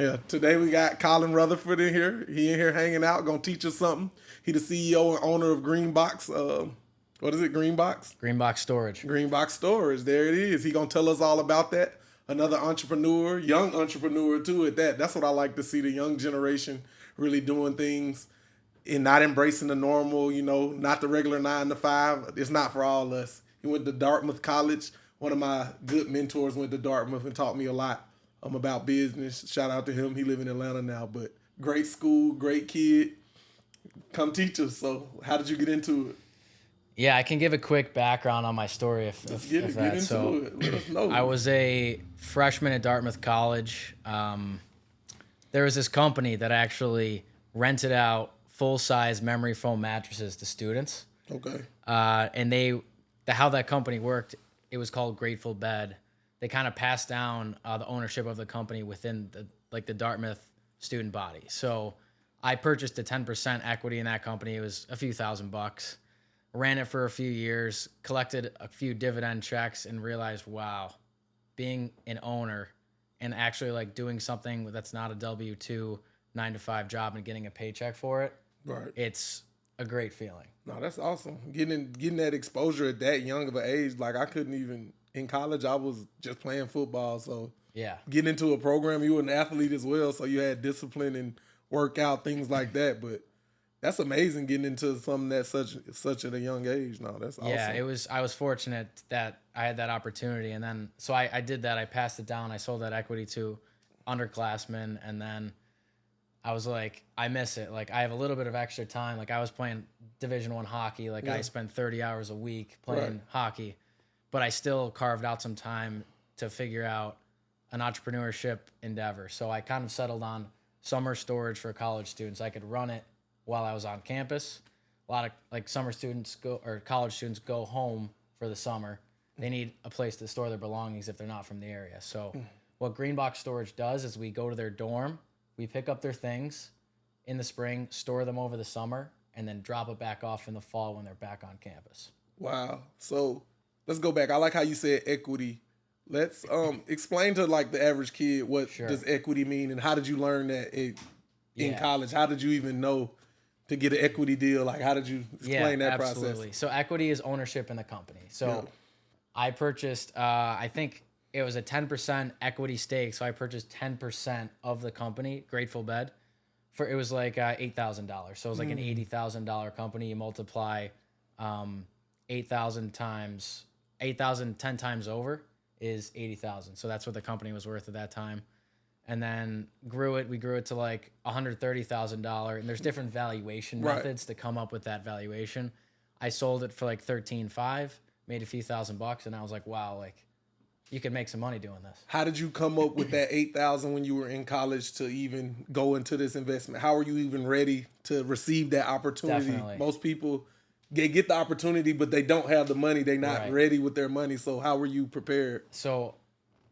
Yeah, today we got Colin Rutherford in here. He in here hanging out, gonna teach us something. He the CEO and owner of Greenbox. What is it? Greenbox? Greenbox storage. Greenbox Storage. There it is. He gonna tell us all about that. Another entrepreneur, young entrepreneur too. At that, that's what I like to see, the young generation really doing things and not embracing the normal. Not the regular 9 to 5. It's not for all us. He went to Dartmouth College. One of my good mentors went to Dartmouth and taught me a lot about business. Shout out to him. He live in Atlanta now, but great school, great kid. Come teach us. So, how did you get into it? Yeah, I can give a quick background on my story if Get that. into So it. Let us know. I was a freshman at Dartmouth College. There was this company that actually rented out full-size memory foam mattresses to students. Okay. And how that company worked, it was called Grateful Bed. They kind of passed down the ownership of the company within the Dartmouth student body. So I purchased a 10% equity in that company. It was a few $1,000. Ran it for a few years, collected a few dividend checks, and realized, wow, being an owner and actually doing something that's not a W-2 9 to 5 job and getting a paycheck for it, Right. it's a great feeling. No, that's awesome. Getting that exposure at that young of an age. Like, I couldn't even in college. I was just playing football. So Yeah. getting into a program, you were an athlete as well. So you had discipline and workout, things like that. But that's amazing getting into something that's such at a young age. No, that's awesome. Yeah, I was fortunate that I had that opportunity, and then so I did that. I passed it down. I sold that equity to underclassmen, and then I was like, I miss it. I have a little bit of extra time. I was playing Division I hockey. Yeah. I spent 30 hours a week playing Right. hockey, but I still carved out some time to figure out an entrepreneurship endeavor. So I kind of settled on summer storage for college students. I could run it while I was on campus. A lot of summer students college students go home for the summer. They need a place to store their belongings if they're not from the area. So what Greenbox Storage does is we go to their dorm, we pick up their things in the spring, store them over the summer, and then drop it back off in the fall when they're back on campus. Wow. So let's go back. I like how you said equity. Let's explain to the average kid what Sure. does equity mean, and how did you learn that in Yeah. college? How did you even know to get an equity deal? How did you explain that absolutely. process? So equity is ownership in the company. So Yeah. I purchased, I think it was a 10% equity stake. So I purchased 10% of the company, Grateful Bed, it was $8,000. So it was an $80,000 company. You multiply 8,000 times 8,000 10 times over is 80,000. So that's what the company was worth at that time. And then we grew it to $130,000. And there's different valuation Right. methods to come up with that valuation. I sold it for $13,500, made a few $1,000, and I was like, wow, you can make some money doing this. How did you come up with that 8,000 when you were in college to even go into this investment? How were you even ready to receive that opportunity? Definitely. Most people get the opportunity, but they don't have the money. They're not Right. ready with their money. So how were you prepared? So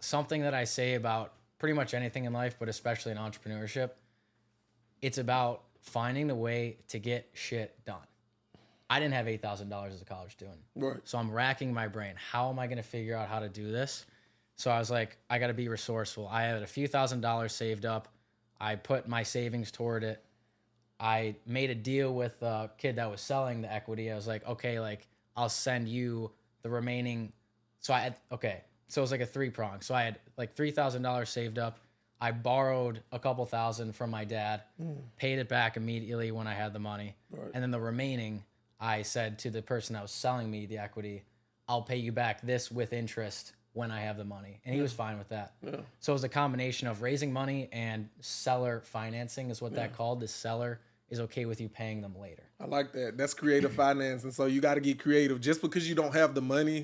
something that I say about pretty much anything in life, but especially in entrepreneurship, it's about finding the way to get shit done. I didn't have $8,000 as a college student. Right. So I'm racking my brain. How am I going to figure out how to do this? So I was like, I got to be resourceful. I had a few $1,000s saved up. I put my savings toward it. I made a deal with a kid that was selling the equity. I was like, okay, I'll send you the remaining. So so it was a 3-prong. So I had $3,000 saved up. I borrowed a couple thousand from my dad, paid it back immediately when I had the money. Right. And then the remaining, I said to the person that was selling me the equity, I'll pay you back this with interest when I have the money. And he was fine with that. Yeah. So it was a combination of raising money and seller financing is what that called. The seller is okay with you paying them later. I like that. That's creative finance, and so you got to get creative. Just because you don't have the money,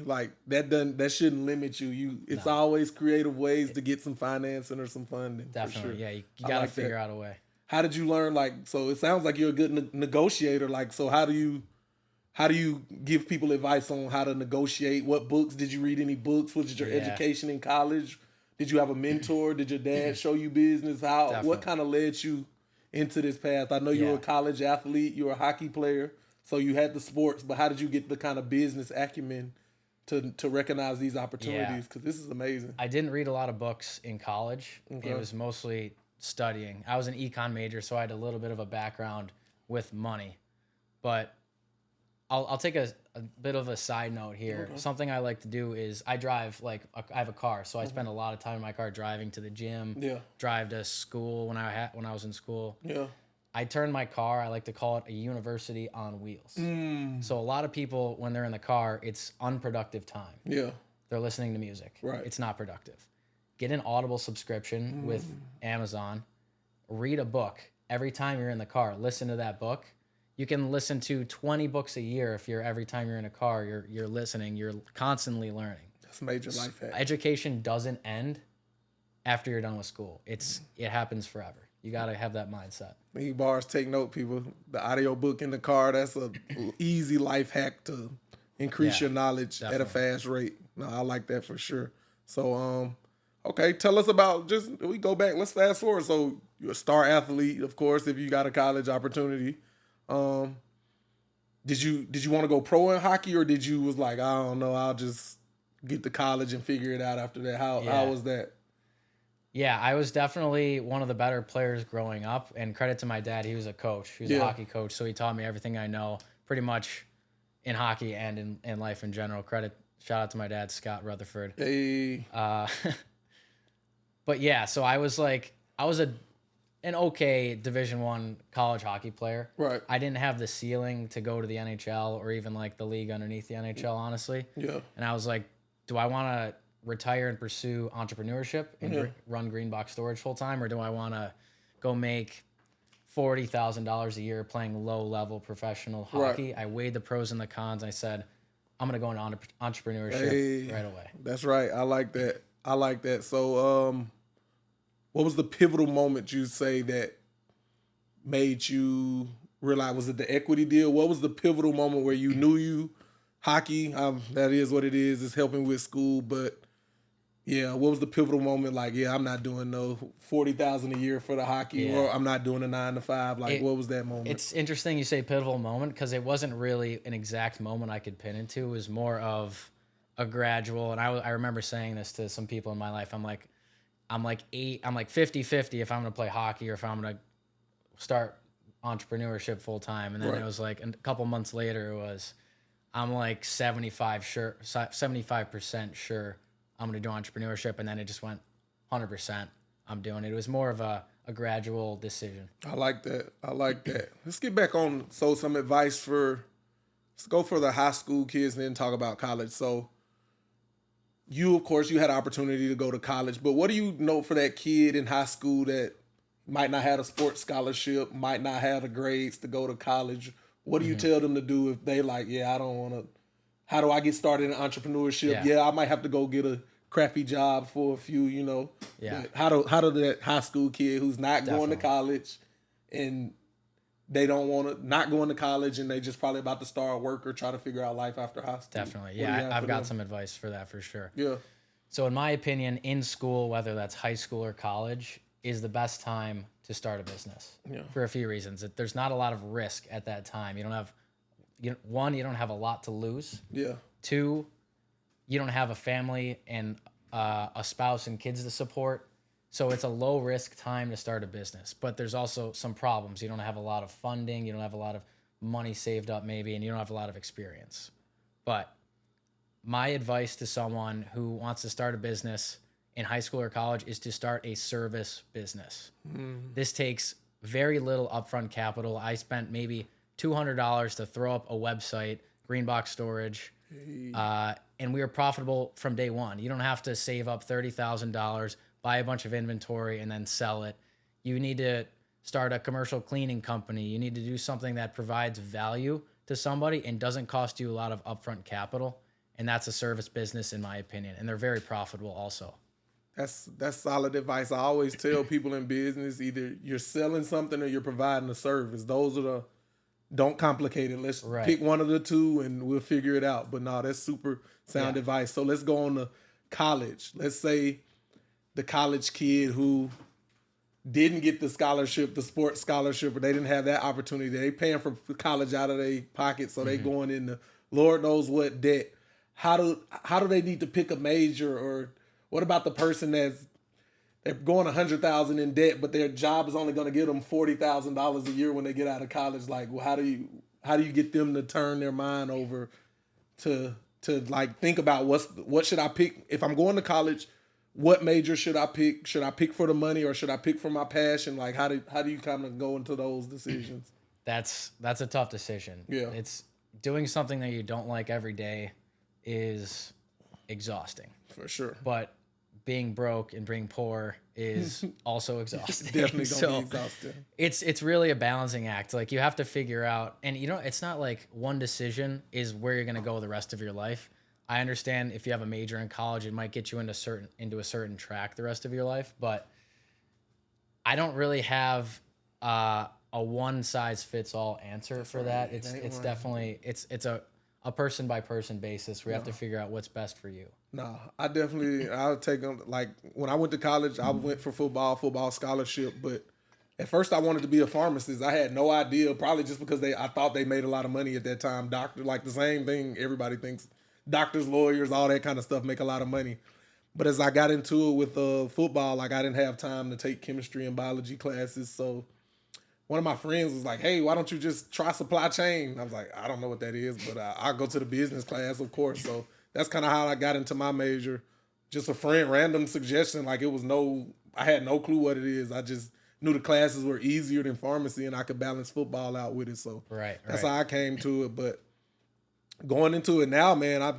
that shouldn't limit you. It's always creative ways to get some financing or some funding. Definitely, for sure. yeah. You got to figure out a way. How did you learn? So it sounds like you're a good negotiator. So how do you give people advice on how to negotiate? What books did you read? Any books? What was your education in college? Did you have a mentor? Did your dad show you business? What kind of led you into this path? I know you were a college athlete, you were a hockey player, so you had the sports, but how did you get the kind of business acumen to recognize these opportunities? Because this is amazing. I didn't read a lot of books in college. Okay. It was mostly studying. I was an econ major, so I had a little bit of a background with money. But I'll take a bit of a side note here. Okay. Something I like to do is I drive, like, I have a car, so I spend a lot of time in my car driving to the gym, Yeah. drive to school when I was in school. Yeah. I turn my car, I like to call it a university on wheels. So a lot of people, when they're in the car, it's unproductive time. Yeah. They're listening to music. Right. It's not productive. Get an Audible subscription with Amazon. Read a book. Every time you're in the car, listen to that book. You can listen to 20 books a year if every time you're in a car, you're listening, you're constantly learning. That's a major life hack. Education doesn't end after you're done with school. It happens forever. You got to have that mindset. Need bars, take note, people. The audio book in the car, that's a easy life hack to increase your knowledge at a fast rate. No, I like that for sure. So, okay, tell us about, we go back, let's fast forward. So you're a star athlete, of course, if you got a college opportunity. Did you want to go pro in hockey, or did you was like, I don't know, I'll just get to college and figure it out after that? How was that? Yeah, I was definitely one of the better players growing up, and credit to my dad. He was a coach. He was a hockey coach, so he taught me everything I know pretty much in hockey and in life in general. Shout out to my dad, Scott Rutherford. Hey. But yeah, so I was an okay Division I college hockey player. Right. I didn't have the ceiling to go to the NHL or even like the league underneath the NHL, honestly. Yeah. And I was like, do I want to retire and pursue entrepreneurship and run green box storage full time, or do I want to go make $40,000 a year playing low level professional hockey? Right. I weighed the pros and the cons. I said, I'm going to go into entrepreneurship right away. That's right. I like that. So, what was the pivotal moment you say that made you realize? Was it the equity deal? What was the pivotal moment where you knew hockey, that is what it is. It's helping with school, but yeah, what was the pivotal moment? Like, I'm not doing no $40,000 a year for the hockey, or I'm not doing a 9 to 5. Like, what was that moment? It's interesting you say pivotal moment, because it wasn't really an exact moment I could pin into. It was more of a gradual, and I remember saying this to some people in my life. I'm like 50-50 if I'm going to play hockey or if I'm going to start entrepreneurship full time. And then it was like a couple months later, I'm like 75% sure I'm going to do entrepreneurship. And then it just went 100%. I'm doing it. It was more of a gradual decision. I like that. Let's get back on. So some advice let's go for the high school kids and then talk about college. So you, of course, you had an opportunity to go to college, but what do you know for that kid in high school that might not have a sports scholarship, might not have the grades to go to college? What do you tell them to do if they like, I don't want to, how do I get started in entrepreneurship? I might have to go get a crappy job for a few, But how do that high school kid who's not going to college and they don't want to, not going to college and they just probably about to start work or try to figure out life after high school? Definitely. Yeah, I've got some advice for that for sure. Yeah. So in my opinion, in school, whether that's high school or college, is the best time to start a business for a few reasons. There's not a lot of risk at that time. You don't have a lot to lose. Yeah. 2, you don't have a family and a spouse and kids to support. So it's a low risk time to start a business, but there's also some problems. You don't have a lot of funding. You don't have a lot of money saved up maybe, and you don't have a lot of experience. But my advice to someone who wants to start a business in high school or college is to start a service business. This takes very little upfront capital. I spent maybe $200 to throw up a website, green box storage, and we were profitable from day one. You don't have to save up $30,000, buy a bunch of inventory, and then sell it. You need to start a commercial cleaning company. You need to do something that provides value to somebody and doesn't cost you a lot of upfront capital. And that's a service business, in my opinion. And they're very profitable also. That's solid advice. I always tell people in business, either you're selling something or you're providing a service. Those are don't complicate it. Let's pick one of the two and we'll figure it out. But no, that's super sound advice. So let's go on to college. Let's say the college kid who didn't get the scholarship, the sports scholarship, or they didn't have that opportunity. They paying for college out of their pocket, so they going into Lord knows what debt. How do they need to pick a major, or what about the person they're going 100,000 in debt, but their job is only going to get them $40,000 a year when they get out of college. Like, well, how do you get them to turn their mind over to like think about what should I pick if I'm going to college? What major should I pick? Should I pick for the money or should I pick for my passion? Like, how do you kind of go into those decisions? That's a tough decision. Yeah. It's doing something that you don't like every day is exhausting. For sure. But being broke and being poor is also exhausting. Definitely gonna be exhausting. It's really a balancing act. Like you have to figure out, and it's not like one decision is where you're gonna go the rest of your life. I understand if you have a major in college, it might get you into a certain track the rest of your life, but I don't really have a one size fits all answer for that. It's definitely it's a person by person basis. We have to figure out what's best for you. No, I'll take them. Like when I went to college, I went for football scholarship, but at first I wanted to be a pharmacist. I had no idea, probably just because I thought they made a lot of money at that time. Doctor, like the same thing everybody thinks. Doctors, lawyers, all that kind of stuff make a lot of money. But as I got into it with football, like I didn't have time to take chemistry and biology classes. So one of my friends was like, hey, why don't you just try supply chain? I was like, I don't know what that is, but I'll go to the business class, of course. So that's kind of how I got into my major. Just a friend, random suggestion. Like I had no clue what it is. I just knew the classes were easier than pharmacy and I could balance football out with it. So that's how I came to it. But going into it now, man, I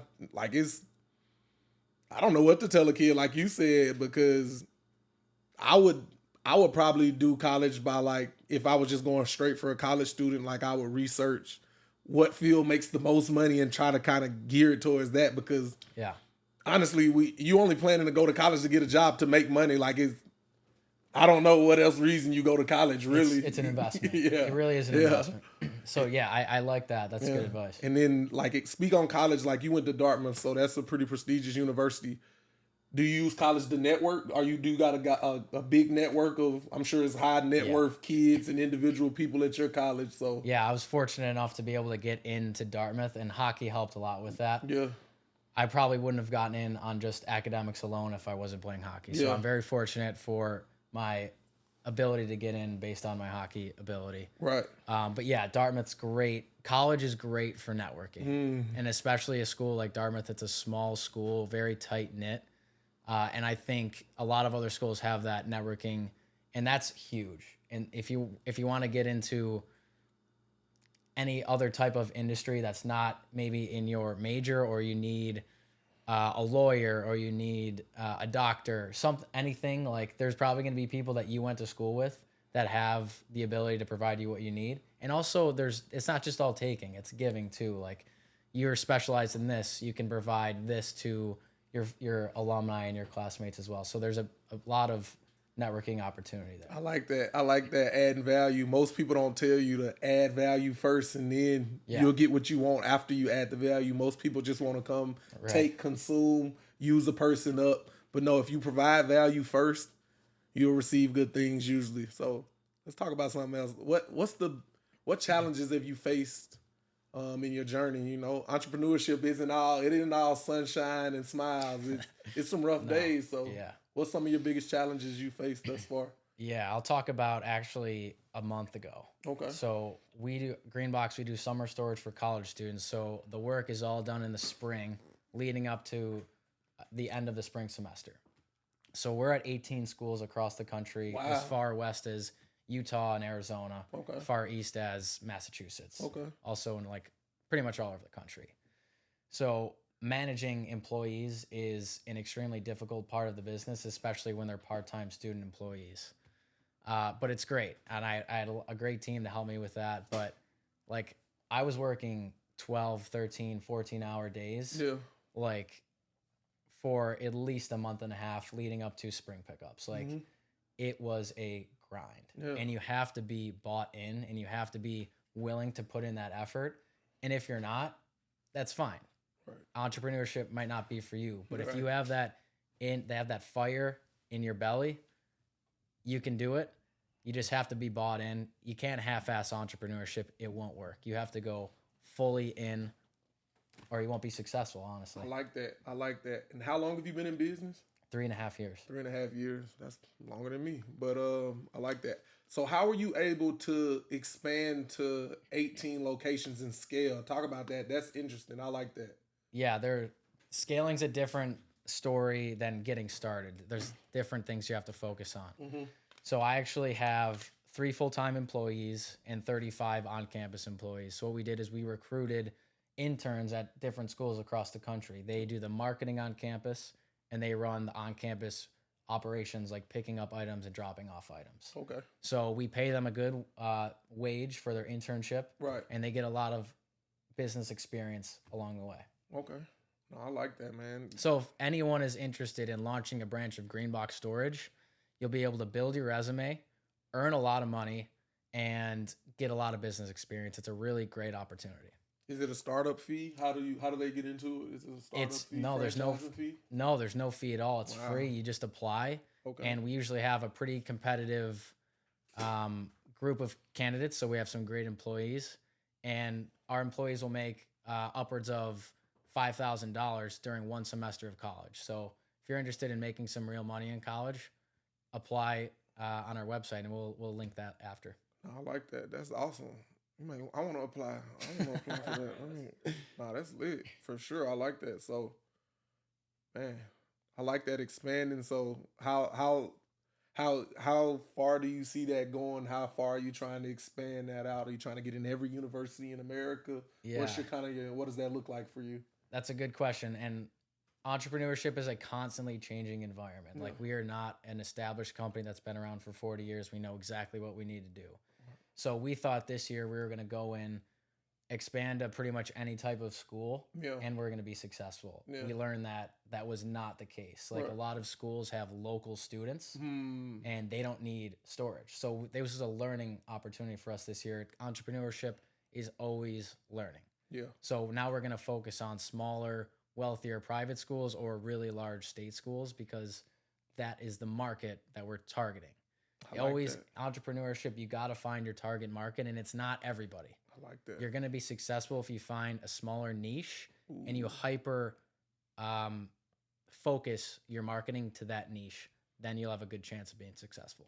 don't know what to tell a kid, like you said, because I would probably do college by like, if I was just going straight for a college student, like I would research what field makes the most money and try to kind of gear it towards that, because honestly, you only planning to go to college to get a job to make money. Like I don't know what else reason you go to college, really. It's an investment. Yeah. It really is an investment. So yeah, I like that. That's good advice. And then like speak on college, like you went to Dartmouth, so that's a pretty prestigious university. Do you use college to network? Or you do got a big network of, I'm sure it's high net worth kids and individual people at your college. So yeah, I was fortunate enough to be able to get into Dartmouth, and hockey helped a lot with that. Yeah. I probably wouldn't have gotten in on just academics alone if I wasn't playing hockey. So I'm very fortunate for my ability to get in based on my hockey ability. Right. But yeah, Dartmouth's great. College is great for networking. And especially a school like Dartmouth, it's a small school, very tight knit. And I think a lot of other schools have that networking, and that's huge. And if you want to get into any other type of industry that's not maybe in your major, or you need a lawyer, or you need a doctor, anything, like there's probably going to be people that you went to school with that have the ability to provide you what you need. And also it's not just all taking, it's giving too. Like you're specialized in this, you can provide this to your alumni and your classmates as well. So there's a lot of networking opportunity there. I like that adding value. Most people don't tell you to add value first, and then you'll get what you want after you add the value. Most people just want to come, take, consume, use a person up. But no, if you provide value first, you'll receive good things usually. So let's talk about something else. What challenges have you faced in your journey? You know, entrepreneurship isn't all sunshine and smiles. It's some rough days. So what's some of your biggest challenges you faced thus far? Yeah, I'll talk about actually a month ago. Okay. So we do summer storage for college students. So the work is all done in the spring leading up to the end of the spring semester. So we're at 18 schools across the country, as far west as Utah and Arizona, far east as Massachusetts. Also in like pretty much all over the country. So managing employees is an extremely difficult part of the business, especially when they're part-time student employees. But it's great. And I had a great team to help me with that. But like I was working 12, 13, 14-hour days, like for at least a month and a half leading up to spring pickups. Like it was a grind, and you have to be bought in, and you have to be willing to put in that effort. And if you're not, that's fine. Entrepreneurship might not be for you, but if you have they have that fire in your belly, you can do it. You just have to be bought in. You can't half-ass entrepreneurship. It won't work. You have to go fully in, or you won't be successful, honestly. I like that. And how long have you been in business? 3.5 years. 3.5 years. That's longer than me, but I like that. So how were you able to expand to 18 locations in scale? Talk about that. That's interesting. I like that. Yeah, scaling's a different story than getting started. There's different things you have to focus on. So I actually have 3 full-time employees and 35 on-campus employees. So what we did is we recruited interns at different schools across the country. They do the marketing on campus and they run the on-campus operations like picking up items and dropping off items. Okay. So we pay them a good wage for their internship, Right. and they get a lot of business experience along the way. Okay. No, I like that, man. So if anyone is interested in launching a branch of Greenbox Storage, you'll be able to build your resume, earn a lot of money, and get a lot of business experience. It's a really great opportunity. Is it a startup fee? How do they get into it? Is it a startup fee? There's no fee at all. It's free. You just apply. Okay. And we usually have a pretty competitive group of candidates. So we have some great employees, and our employees will make upwards of $5,000 during one semester of college. So if you're interested in making some real money in college, apply on our website, and we'll link that after. I like that. That's awesome. I want to apply. I want to apply for that. That's lit for sure. I like that. So, man, I like that expanding. So, how far do you see that going? How far are you trying to expand that out? Are you trying to get in every university in America? Yeah. What does that look like for you? That's a good question. And entrepreneurship is a constantly changing environment. Like, we are not an established company that's been around for 40 years. We know exactly what we need to do. So we thought this year we were going to go in, expand to pretty much any type of school, and we're going to be successful. We learned that was not the case. Like, a lot of schools have local students, and they don't need storage. So this was a learning opportunity for us this year. Entrepreneurship is always learning. Yeah. So now we're going to focus on smaller, wealthier private schools or really large state schools, because that is the market that we're targeting. Entrepreneurship, you got to find your target market, and it's not everybody. I like that. You're going to be successful if you find a smaller niche and you hyper focus your marketing to that niche. Then you'll have a good chance of being successful.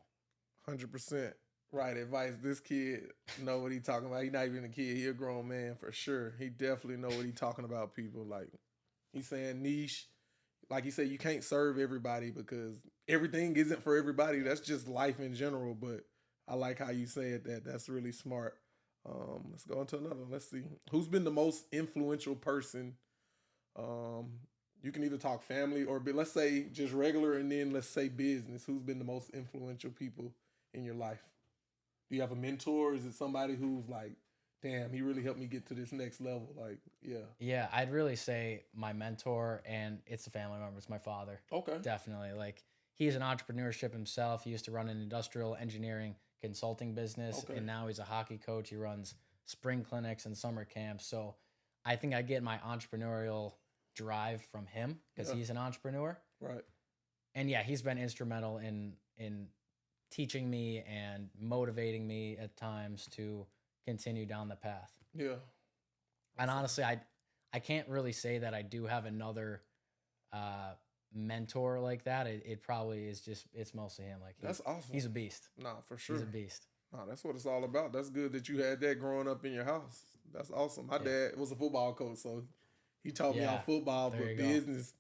100% right advice. This kid know what he talking about. He not even a kid. He a grown man for sure. He definitely know what he talking about, people. Like, he's saying niche. Like you said, you can't serve everybody because everything isn't for everybody. That's just life in general. But I like how you said that. That's really smart. Let's go into another one. Let's see. Who's been the most influential person? You can either talk family or let's say just regular, and then let's say business. Who's been the most influential people in your life? Do you have a mentor? Is it somebody who's like, damn, he really helped me get to this next level? Like, yeah. Yeah, I'd really say my mentor, and it's a family member. It's my father. Okay. Definitely. Like, he's an entrepreneurship himself. He used to run an industrial engineering consulting business, and now he's a hockey coach. He runs spring clinics and summer camps. So I think I get my entrepreneurial drive from him because he's an entrepreneur. Right. And yeah, he's been instrumental in teaching me and motivating me at times to continue down the path. Yeah. And honestly, I can't really say that I do have another mentor like that. It probably is it's mostly him. Like, that's awesome. He's a beast. Nah, for sure. He's a beast. Nah, that's what it's all about. That's good that you had that growing up in your house. That's awesome. My dad was a football coach, so he taught me how football, but business,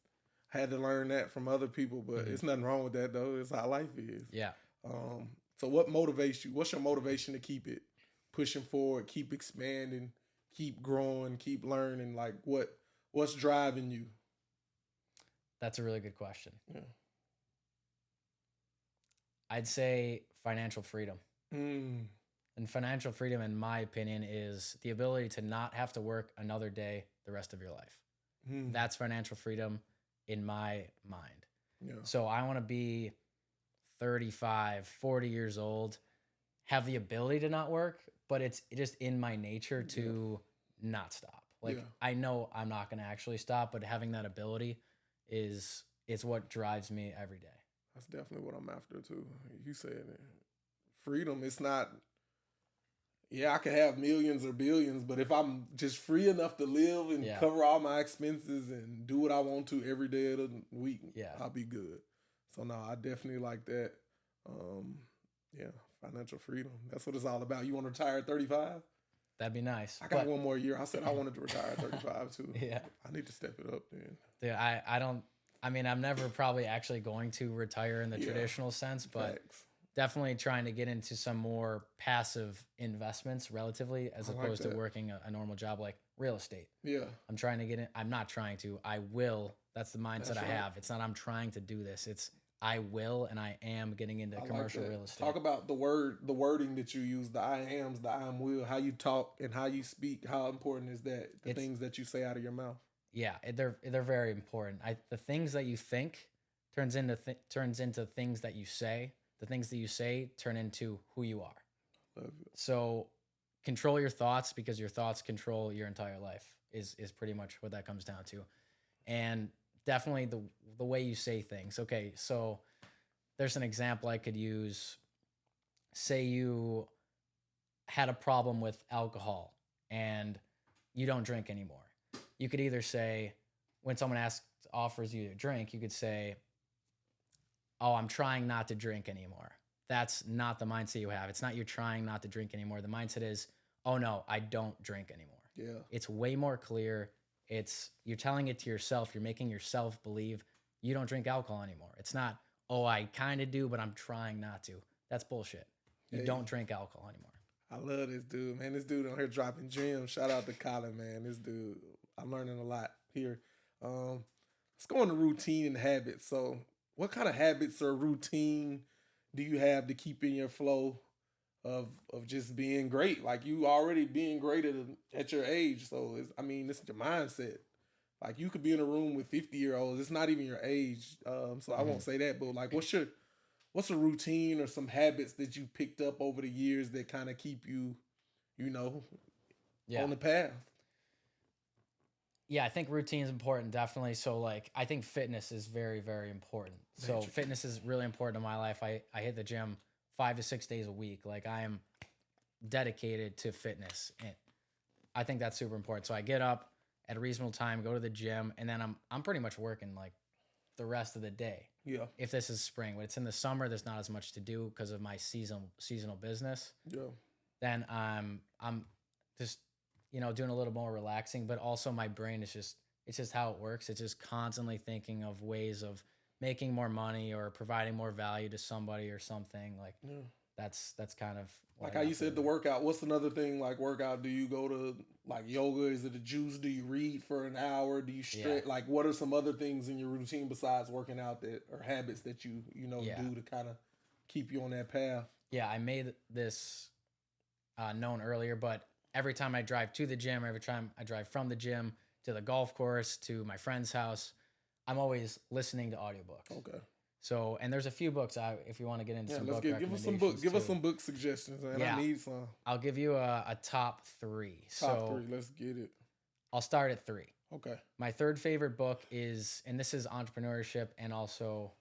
I had to learn that from other people. But it's nothing wrong with that, though. It's how life is. Yeah. So what motivates you? What's your motivation to keep it pushing forward, keep expanding, keep growing, keep learning? Like, what's driving you? That's a really good question. Yeah. I'd say financial freedom. Mm. And financial freedom, in my opinion, is the ability to not have to work another day the rest of your life. Mm. That's financial freedom in my mind. Yeah. So I want to be 35, 40 years old, have the ability to not work, but it's just in my nature to not stop. Like, I know I'm not going to actually stop, but having that ability is what drives me every day. That's definitely what I'm after too. You said it. Freedom, it's not Yeah, I could have millions or billions, but if I'm just free enough to live and Yeah. cover all my expenses and do what I want to every day of the week, Yeah. I'll be good. So no, I definitely like that. Yeah, financial freedom. That's what it's all about. You want to retire at 35? That'd be nice. I got one more year. I said I wanted to retire at 35 too. Yeah. I need to step it up then. Dude, I don't. I mean, I'm never probably actually going to retire in the traditional sense, but Facts. definitely trying to get into some more passive investments relatively as opposed to working a normal job like real estate. Yeah. I'm trying to get in. I'm not trying to. I will. That's the mindset I have. It's not I'm trying to do this. It's I will and I am getting into commercial real estate. Talk about the wording that you use, the I ams, the I am will, how you talk and how you speak. How important is that? The things that you say out of your mouth. Yeah, they're very important. The things that you think turns into things that you say. The things that you say turn into who you are. Love it. So control your thoughts because your thoughts control your entire life is pretty much what that comes down to. And definitely the way you say things. Okay, so there's an example I could use. Say you had a problem with alcohol and you don't drink anymore. You could either say, when someone offers you a drink, you could say, oh, I'm trying not to drink anymore. That's not the mindset you have. It's not you're trying not to drink anymore. The mindset is, oh no, I don't drink anymore. Yeah. It's way more clear. You're telling it to yourself. You're making yourself believe you don't drink alcohol anymore. It's not, oh, I kind of do, but I'm trying not to. That's bullshit. You don't drink alcohol anymore. I love this dude, man. This dude on here dropping gems. Shout out to Colin, man. This dude, I'm learning a lot here. Let's go into routine and habits. So what kind of habits or routine do you have to keep in your flow of just being great? Like you already being great at your age. So it's your mindset. Like you could be in a room with 50-year-olds. It's not even your age. So I won't say that, but like what's a routine or some habits that you picked up over the years that kind of keep you, on the path? Yeah, I think routine is important, definitely. So like, I think fitness is very, very important. So fitness is really important in my life. I hit the gym 5 to 6 days a week. Like I am dedicated to fitness. And I think that's super important. So I get up at a reasonable time, go to the gym, and then I'm pretty much working like the rest of the day. Yeah. If this is spring, when it's in the summer, there's not as much to do because of my seasonal business. Yeah. Then I'm just doing a little more relaxing, but also my brain is it's just how it works. It's just constantly thinking of ways of making more money or providing more value to somebody or something. Like that's kind of like how you said the workout. What's another thing like workout? Do you go to like yoga? Is it a juice? Do you read for an hour? Do you stretch? Yeah. Like what are some other things in your routine besides working out that or habits that you do to kind of keep you on that path? Yeah, I made this known earlier, but every time I drive to the gym, every time I drive from the gym to the golf course to my friend's house, I'm always listening to audiobooks. Okay. So, and there's a few books if you want to get into some book give us some book. Give us some book suggestions, man. Yeah. I need some. I'll give you a top three. Top three. Let's get it. I'll start at 3. Okay. My third favorite book is, and this is entrepreneurship and also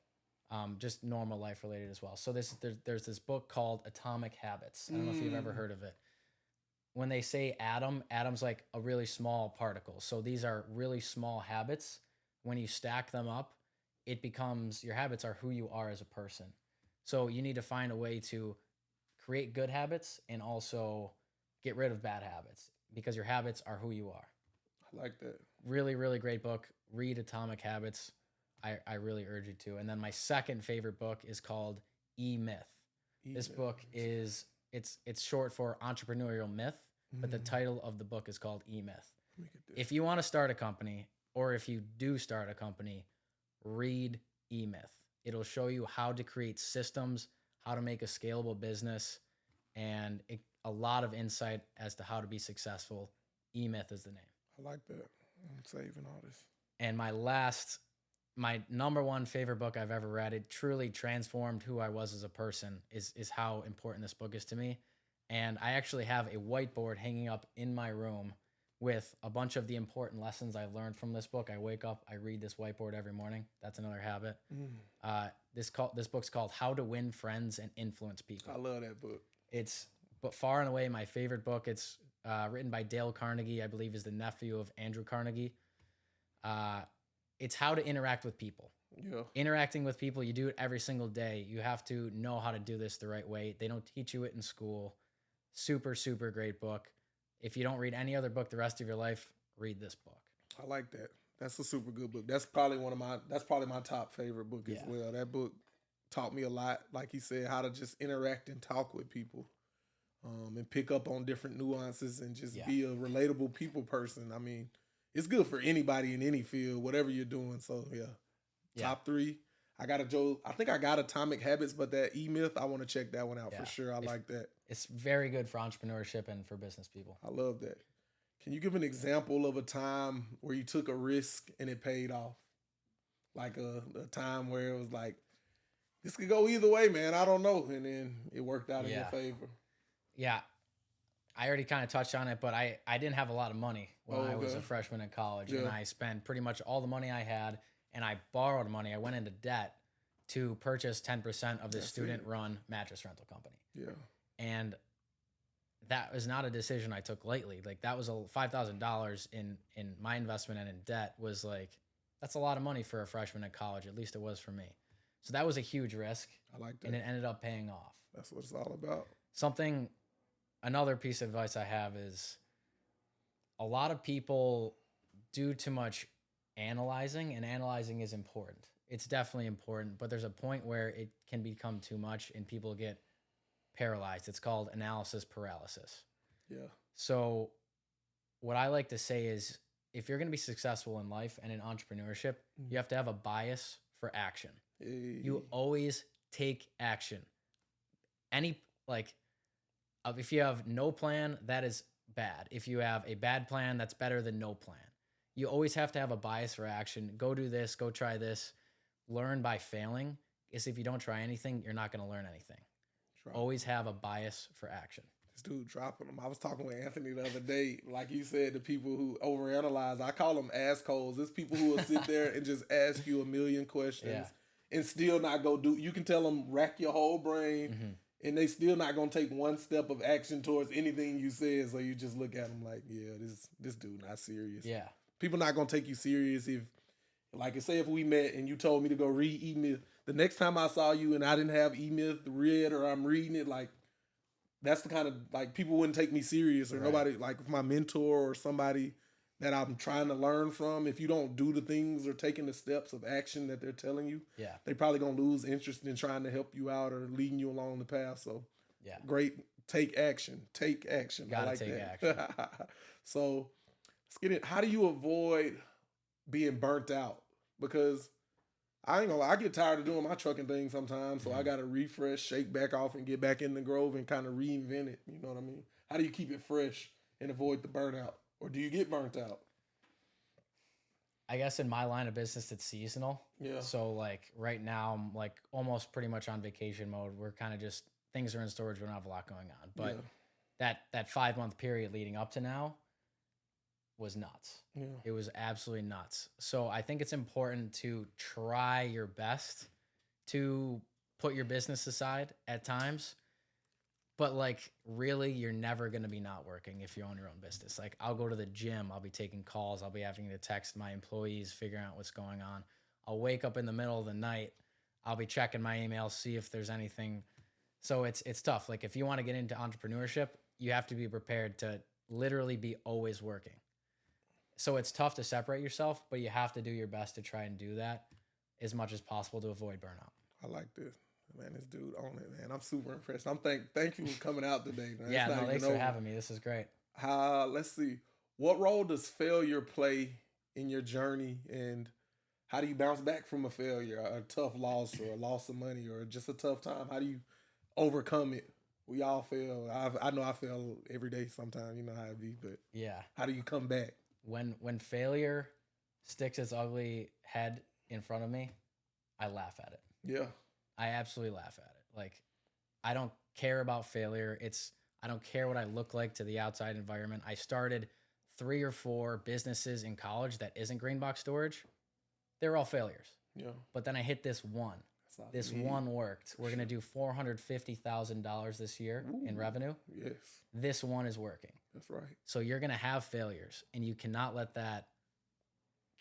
just normal life related as well. So there's this book called Atomic Habits. I don't know if you've ever heard of it. When they say atom's like a really small particle. So these are really small habits. When you stack them up, it becomes, your habits are who you are as a person. So you need to find a way to create good habits and also get rid of bad habits because your habits are who you are. I like that. Really, really great book. Read Atomic Habits. I really urge you to. And then my second favorite book is called E-Myth. This book is, it's short for entrepreneurial myth, but the title of the book is called E-Myth. If you want to start a company or if you do start a company, read E-Myth. It'll show you how to create systems, how to make a scalable business, and a lot of insight as to how to be successful. E-Myth is the name. I like that. I'm saving all this. And my number one favorite book I've ever read, it truly transformed who I was as a person, is how important this book is to me. And I actually have a whiteboard hanging up in my room with a bunch of the important lessons I've learned from this book. I wake up, I read this whiteboard every morning. That's another habit. This book's called How to Win Friends and Influence People. I love that book. It's but far and away my favorite book. It's written by Dale Carnegie, I believe is the nephew of Andrew Carnegie. It's how to interact with people. Yeah. Interacting with people, you do it every single day. You have to know how to do this the right way. They don't teach you it in school. Super, super great book. If you don't read any other book the rest of your life, read this book. I like that. That's a super good book. That's probably my top favorite book as well. That book taught me a lot, like he said, how to just interact and talk with people, and pick up on different nuances and just be a relatable people person. I mean, it's good for anybody in any field, whatever you're doing. So top 3. I think I got Atomic Habits, but that E-Myth, I want to check that one out for sure. I like that. It's very good for entrepreneurship and for business people. I love that. Can you give an example of a time where you took a risk and it paid off? Like a time where it was like, this could go either way, man. I don't know. And then it worked out in your favor. Yeah. I already kind of touched on it, but I didn't have a lot of money when I was a freshman in college. And I spent pretty much all the money I had, and I borrowed money. I went into debt to purchase 10% of this student-run mattress rental company. Yeah. And that was not a decision I took lightly. Like, that was $5,000 in my investment, and in debt was like, that's a lot of money for a freshman in college. At least it was for me. So that was a huge risk. I like that. And it ended up paying off. That's what it's all about. Another piece of advice I have is a lot of people do too much analyzing, and analyzing is important. It's definitely important, but there's a point where it can become too much and people get paralyzed. It's called analysis paralysis. Yeah. So what I like to say is, if you're going to be successful in life and in entrepreneurship, you have to have a bias for action. Hey. You always take action. If you have no plan, that is bad. If you have a bad plan, that's better than no plan. You always have to have a bias for action. Go do this, go try this. Learn by failing. Is if you don't try anything, you're not going to learn anything. Always have a bias for action. This dude dropping them. I was talking with Anthony the other day. Like you said, the people who overanalyze, I call them assholes. There's people who will sit there and just ask you a million questions and still not go do. You can tell them rack your whole brain, and they still not gonna take one step of action towards anything you said. So you just look at them like, yeah, this dude not serious. Yeah, people not gonna take you serious if. Like, say if we met and you told me to go read E-Myth, the next time I saw you and I didn't have E-Myth read or I'm reading it, like, that's the kind of, like, people wouldn't take me serious or nobody, like, my mentor or somebody that I'm trying to learn from, if you don't do the things or taking the steps of action that they're telling you, they probably going to lose interest in trying to help you out or leading you along the path. So, great. Take action. Take action. Gotta take action. So, let's get it. How do you avoid being burnt out? Because I ain't gonna lie, I get tired of doing my trucking thing sometimes, so I gotta refresh, shake back off, and get back in the grove and kind of reinvent it. You know what I mean? How do you keep it fresh and avoid the burnout? Or do you get burnt out? I guess in my line of business, it's seasonal. Yeah. So like right now, I'm like almost pretty much on vacation mode. We're kind of just, things are in storage. We don't have a lot going on. But that 5-month period leading up to now was nuts. Yeah. It was absolutely nuts. So I think it's important to try your best to put your business aside at times. But like really, you're never going to be not working if you own your own business. Like I'll go to the gym, I'll be taking calls, I'll be having to text my employees, figuring out what's going on. I'll wake up in the middle of the night, I'll be checking my email, see if there's anything. So it's tough. Like if you want to get into entrepreneurship, you have to be prepared to literally be always working. So it's tough to separate yourself, but you have to do your best to try and do that as much as possible to avoid burnout. I like this. Man, this dude on it, man. I'm super impressed. Thank you for coming out today, man. Yeah, thanks for having me. This is great. Let's see. What role does failure play in your journey, and how do you bounce back from a failure, a tough loss or a loss of money or just a tough time? How do you overcome it? We all fail. I know I fail every day sometimes. You know how it be, but yeah. How do you come back? When failure sticks its ugly head in front of me, I laugh at it. Yeah. I absolutely laugh at it. Like, I don't care about failure. I don't care what I look like to the outside environment. I started 3 or 4 businesses in college that isn't green box storage. They're all failures. Yeah. But then I hit this one. This one worked. We're going to do $450,000 this year in revenue. Yes. This one is working. That's right. So you're going to have failures, and you cannot let that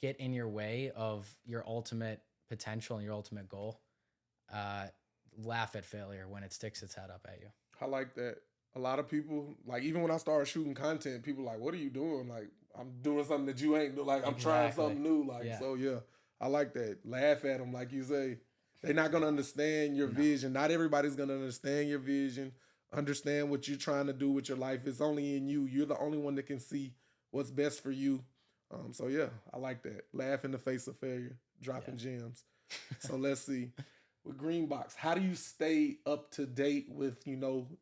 get in your way of your ultimate potential and your ultimate goal. Laugh at failure when it sticks its head up at you. I like that. A lot of people, like, even when I started shooting content, people like, what are you doing? Like, I'm doing something that you ain't doing. Like, I'm trying something new. Like, so yeah, I like that. Laugh at them. Like you say, they're not going to understand your vision. Not everybody's going to understand your vision, understand what you're trying to do with your life. It's only in you. You're the only one that can see what's best for you. So yeah, I like that. Laugh in the face of failure, dropping gems. So let's see. With Greenbox, how do you stay up to date with,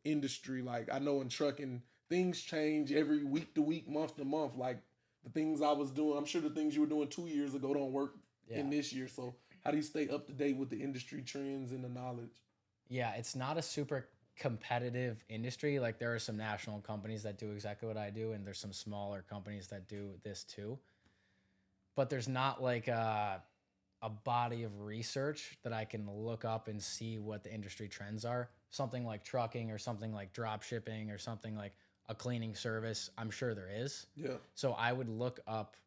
industry? Like, I know in trucking, things change every week to week, month to month. Like, the things I was doing, I'm sure the things you were doing 2 years ago don't work in this year. So how do you stay up to date with the industry trends and the knowledge? Yeah, it's not a super competitive industry. Like, there are some national companies that do exactly what I do, and there's some smaller companies that do this too. But there's not like a body of research that I can look up and see what the industry trends are. Something like trucking or something like drop shipping or something like a cleaning service. I'm sure there is. Yeah. So I would look up,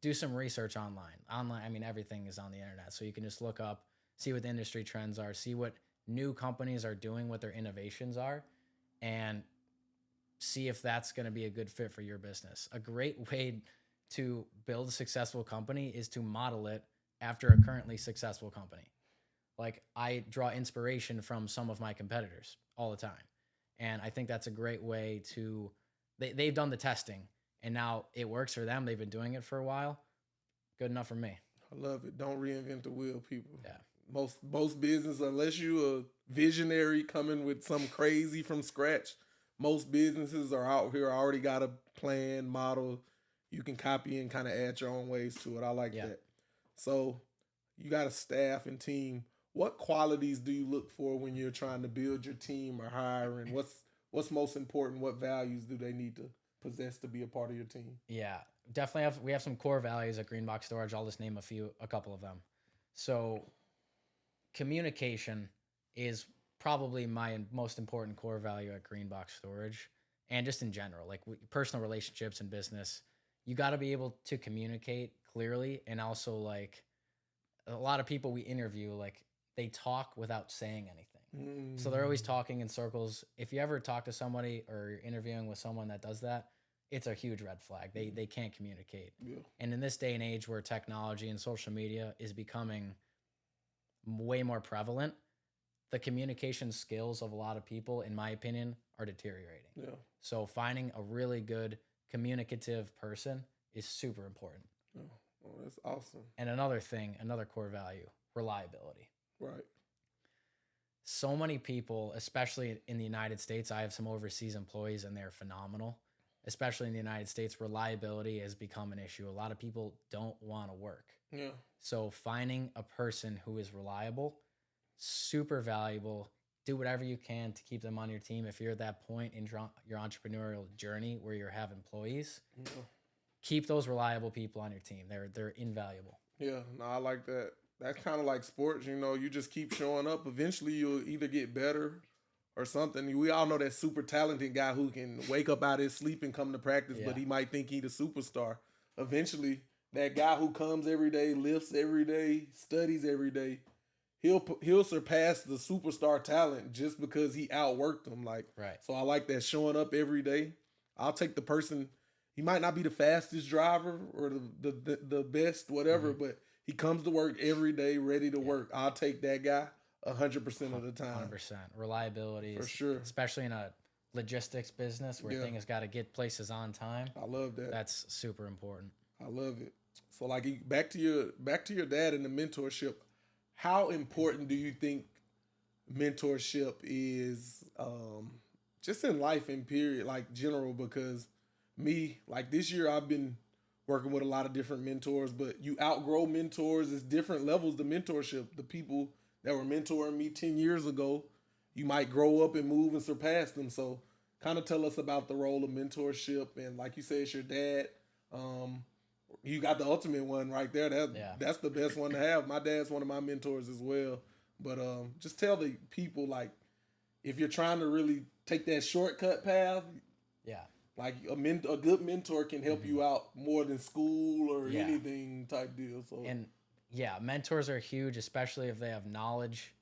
do some research online. I mean, everything is on the internet. So you can just look up, see what the industry trends are, see what new companies are doing, what their innovations are, and see if that's going to be a good fit for your business. A great way to build a successful company is to model it after a currently successful company. Like, I draw inspiration from some of my competitors all the time. And I think that's a great way to, they've done the testing and now it works for them. They've been doing it for a while. Good enough for me. I love it. Don't reinvent the wheel, people. Yeah. Most business, unless you a visionary coming with something crazy from scratch, most businesses are out here already got a plan, model. You can copy and kind of add your own ways to it. I like that. So you got a staff and team. What qualities do you look for when you're trying to build your team or hiring? What's most important? What values do they need to possess to be a part of your team? Yeah, definitely we have some core values at Greenbox Storage. I'll just name a couple of them. So communication is probably my most important core value at Greenbox Storage, and just in general, like personal relationships and business. You got to be able to communicate clearly, and also, like, a lot of people we interview, like, they talk without saying anything. So they're always talking in circles. If you ever talk to somebody or you're interviewing with someone that does that, it's a huge red flag. They can't communicate. Yeah. And in this day and age where technology and social media is becoming way more prevalent, the communication skills of a lot of people, in my opinion, are deteriorating. Yeah. So finding a really good communicative person is super important. Oh, well, that's awesome. And another core value, reliability. Right. So many people, especially in the United States, I have some overseas employees and they're phenomenal. Especially in the United States, reliability has become an issue. A lot of people don't want to work. Yeah. So finding a person who is reliable, super valuable. Do whatever you can to keep them on your team. If you're at that point in your entrepreneurial journey where you have employees, keep those reliable people on your team. They're invaluable. Yeah, no, I like that. That's kind of like sports. You just keep showing up. Eventually, you'll either get better or something. We all know that super talented guy who can wake up out of his sleep and come to practice, but he might think he's a superstar. Eventually, that guy who comes every day, lifts every day, studies every day, he'll surpass the superstar talent just because he outworked them. So I like that, showing up every day. I'll take the person. He might not be the fastest driver or the best whatever, but he comes to work every day ready to work. I'll take that guy 100% of the time. 100%. Reliability for sure, especially in a logistics business where things got to get places on time. I love that. That's super important. I love it. So, like, back to your dad and the mentorship. How important do you think mentorship is, just in life in period, like general? Because me, like this year, I've been working with a lot of different mentors, but you outgrow mentors. It's different levels to mentorship. The people that were mentoring me 10 years ago, you might grow up and move and surpass them. So kind of tell us about the role of mentorship. And like you said, it's your dad. You got the ultimate one right there. That's the best one to have. My dad's one of my mentors as well. But just tell the people, like, if you're trying to really take that shortcut path, Yeah. like a good mentor can help you out more than school or Yeah. anything type deal. So And yeah, mentors are huge, especially if they have knowledge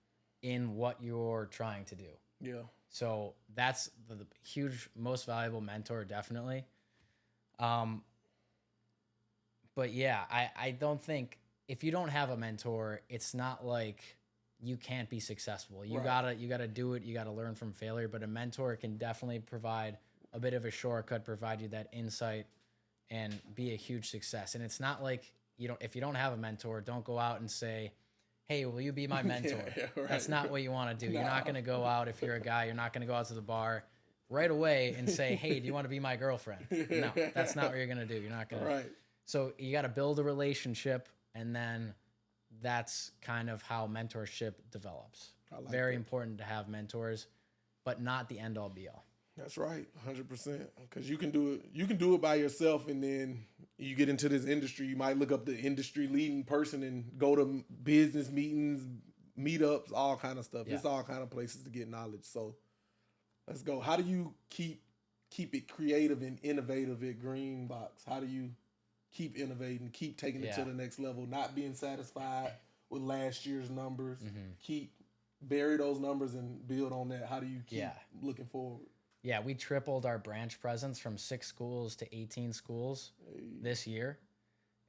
in what you're trying to do. yeah, So that's the huge, most valuable mentor, definitely. But yeah, I don't think if you don't have a mentor, it's not like you can't be successful. You Right. gotta do it. You gotta learn from failure. But a mentor can definitely provide a bit of a shortcut, provide you that insight, and be a huge success. And it's not like if you don't have a mentor, don't go out and say, "Hey, will you be my mentor?" right. That's not what you want to do. You're not Nah. going to go out if you're a guy. You're not going to go out to the bar right away and say, "Hey, do you want to be my girlfriend?" No, that's not what you're going to do. You're not going to. Right. So you got to build a relationship, and then that's kind of how mentorship develops. like Very that. important to have mentors, but not the end all be all. That's right, 100%. Because you can do it. You can do it by yourself, and then you get into this industry. You might look up the industry leading person and go to business meetings, meetups, all kind of stuff. Yeah. It's all kind of places to get knowledge. So let's go. How do you keep it creative and innovative at Greenbox? How do you keep innovating, keep taking it to Yeah. the next level, not being satisfied with last year's numbers? Mm-hmm. Keep bury those numbers and build on that. How do you keep Yeah. looking forward? Yeah, we tripled our branch presence from 6 schools to 18 schools this year.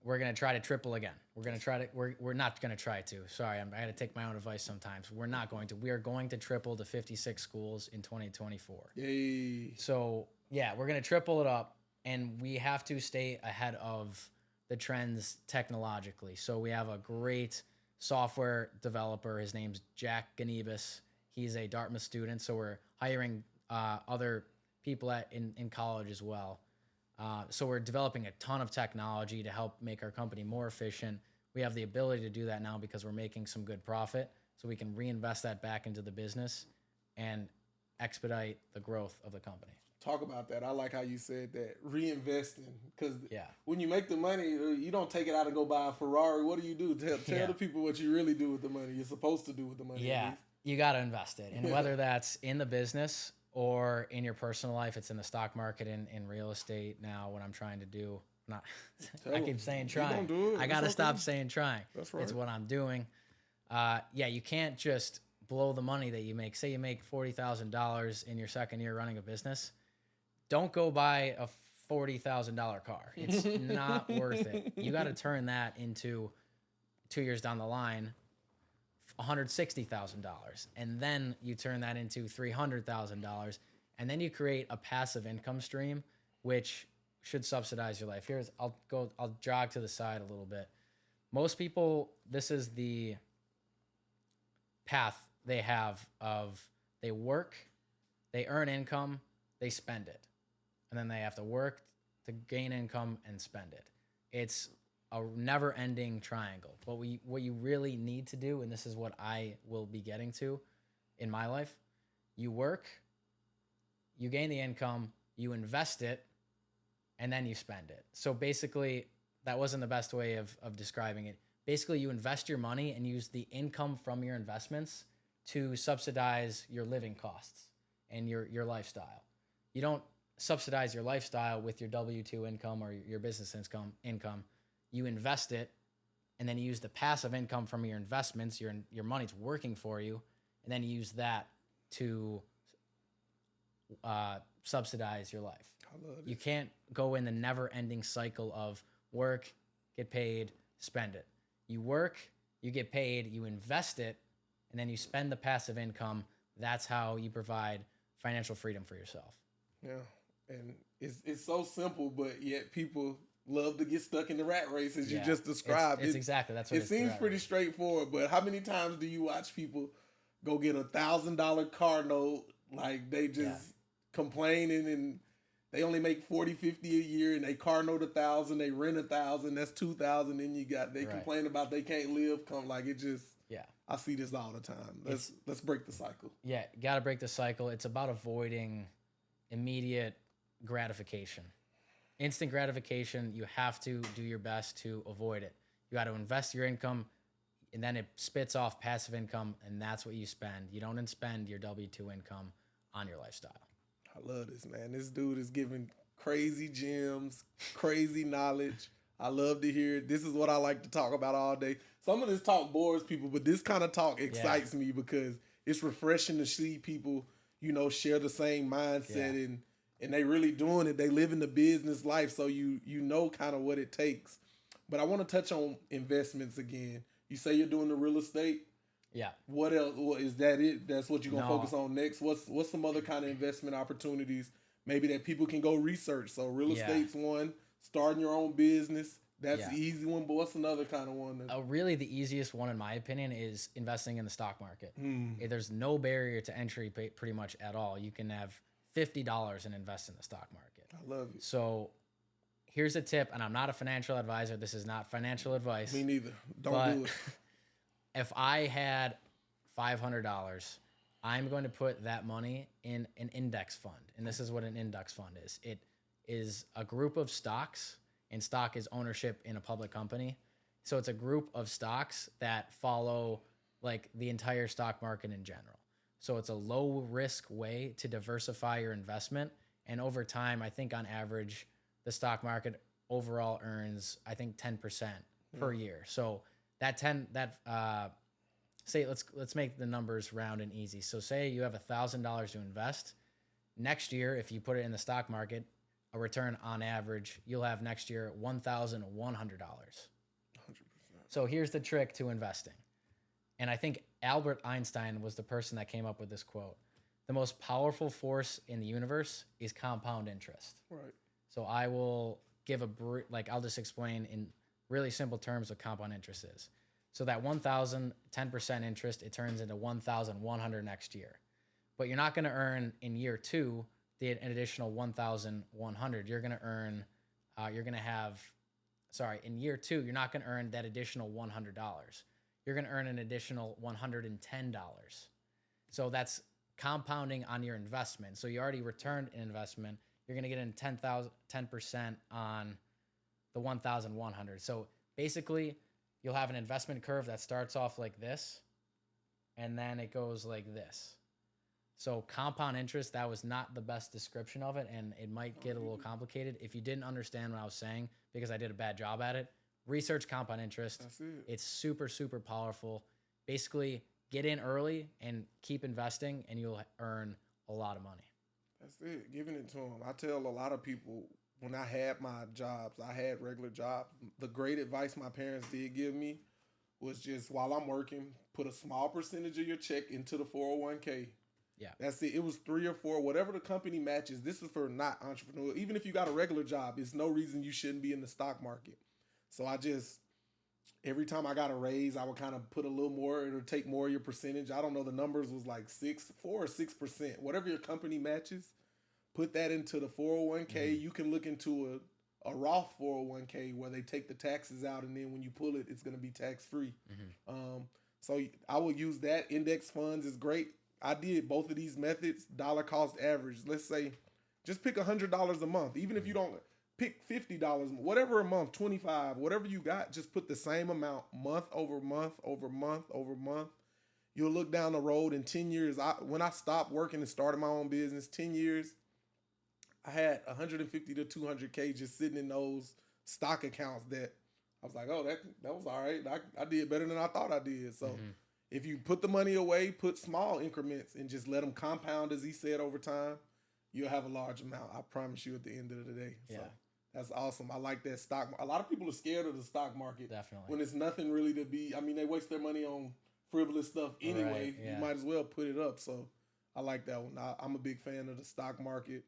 We're going to try to triple again. We're going to try to, we're not going to try to. Sorry, I got to take my own advice sometimes. We're not going to. We are going to triple to 56 schools in 2024. Yay. So, yeah, we're going to triple it up, and we have to stay ahead of the trends technologically. So, we have a great software developer. His name's Jack Ganibus. He's a Dartmouth student, so we're hiring other people in college as well. So we're developing a ton of technology to help make our company more efficient. We have the ability to do that now because we're making some good profit, so we can reinvest that back into the business and expedite the growth of the company. Talk about that. I like how you said that. Reinvesting. Because Yeah. when you make the money, you don't take it out and go buy a Ferrari. What do? Tell Yeah. the people what you really do with the money. You're supposed to do with the money. Yeah, you got to invest it. And whether that's in the business or in your personal life, it's in the stock market, in real estate now, what I'm trying to do. Not, I keep saying trying. do it. I got to It's stop okay. saying trying. That's right. It's what I'm doing. Yeah, you can't just blow the money that you make. Say you make $40,000 in your second year running a business. Don't go buy a $40,000 car. It's not worth it. You got to turn that into 2 years down the line, $160,000, and then you turn that into $300,000, and then you create a passive income stream, which should subsidize your life. I'll jog to the side a little bit. Most people, this is the path they have of they work, they earn income, they spend it, and then they have to work to gain income and spend it. It's a never-ending triangle. But what you really need to do, and this is what I will be getting to in my life, you work, you gain the income, you invest it, and then you spend it. So basically, that wasn't the best way of describing it. Basically, you invest your money and use the income from your investments to subsidize your living costs and your lifestyle. You don't subsidize your lifestyle with your W-2 income or your business income. You invest it, and then you use the passive income from your investments. Your money's working for you, and then you use that to subsidize your life. I love it. You can't go in the never-ending cycle of work, get paid, spend it. You work, you get paid, you invest it, and then you spend the passive income. That's how you provide financial freedom for yourself. Yeah. And it's so simple, but yet people love to get stuck in the rat race, as you just described. It's exactly, that's what it seems pretty straightforward, but how many times do you watch people go get $1,000 car note, like they just complaining, and they only make 40, 50 a year, and they car note 1,000, they rent 1,000, that's 2,000, then they complain about they can't live, I see this all the time. Let's break the cycle. Yeah, got to break the cycle. It's about avoiding immediate gratification. Instant gratification, you have to do your best to avoid it. You got to invest your income. and then it spits off passive income, and that's what you spend. You don't spend your W-2 income on your lifestyle. I love this, man. This dude is giving crazy gems, crazy knowledge. I love to hear it. This is what I like to talk about all day. Some of this talk bores people, but this kind of talk excites me because it's refreshing to see people, share the same mindset and they really doing it. They live in the business life, so you know kind of what it takes. But I want to touch on investments again. You say you're doing the real estate. Yeah. What else? Is that it? That's what you're gonna focus on next? What's some other kind of investment opportunities maybe that people can go research? So real estate's one. Starting your own business. That's the easy one. But what's another kind of one? Really, the easiest one, in my opinion, is investing in the stock market. There's no barrier to entry pretty much at all. You can have $50 and invest in the stock market. I love it. So here's a tip, and I'm not a financial advisor. This is not financial advice. Me neither. Don't do it. If I had $500, I'm going to put that money in an index fund. And this is what an index fund is. It is a group of stocks, and stock is ownership in a public company. So it's a group of stocks that follow like the entire stock market in general. So it's a low risk way to diversify your investment. And over time, I think on average, the stock market overall earns, I think 10% per year. So say let's make the numbers round and easy. So say you have $1,000 to invest. Next year, if you put it in the stock market, a return on average, you'll have next year $1,100. 100%. So here's the trick to investing. And I think Albert Einstein was the person that came up with this quote. The most powerful force in the universe is compound interest. Right. So I will give I'll just explain in really simple terms what compound interest is. So that 1,000, 10% interest, it turns into 1,100 next year. But you're not going to earn in year 2 an additional 1,100. You're going to earn, in year 2, you're not going to earn that additional $100. You're going to earn an additional $110. So that's compounding on your investment. So you already returned an investment. You're going to get in 10% on the 1,100. So basically, you'll have an investment curve that starts off like this, and then it goes like this. So compound interest, that was not the best description of it, and it might get a little complicated. If you didn't understand what I was saying because I did a bad job at it, research compound interest. That's it. It's super, super powerful. Basically, get in early and keep investing, and you'll earn a lot of money. That's it. Giving it to them. I tell a lot of people, when I had my jobs, I had regular jobs. The great advice my parents did give me was just while I'm working, put a small percentage of your check into the 401k. Yeah. That's it. It was 3 or 4, whatever the company matches. This is for not entrepreneur. Even if you got a regular job, there's no reason you shouldn't be in the stock market. So every time I got a raise, I would kind of put a little more. It'll take more of your percentage. I don't know. The numbers was like 4 or 6%. Whatever your company matches, put that into the 401k. Mm-hmm. You can look into a Roth 401k where they take the taxes out, and then when you pull it, it's going to be tax free. Mm-hmm. So I would use that. Index funds is great. I did both of these methods, dollar cost average. Let's say just pick $100 a month. Even if you don't pick $50, whatever a month, $25, whatever you got, just put the same amount month over month over month over month. You'll look down the road in 10 years. When I stopped working and started my own business, 10 years, I had 150 to 200K just sitting in those stock accounts that I was like, oh, that was all right. I did better than I thought I did. So if you put the money away, put small increments and just let them compound, as he said, over time, you'll have a large amount. I promise you at the end of the day. So that's awesome. I like that stock. A lot of people are scared of the stock market. Definitely. When it's nothing really to be. I mean, they waste their money on frivolous stuff anyway. Right, You might as well put it up. So I like that one. I'm a big fan of the stock market.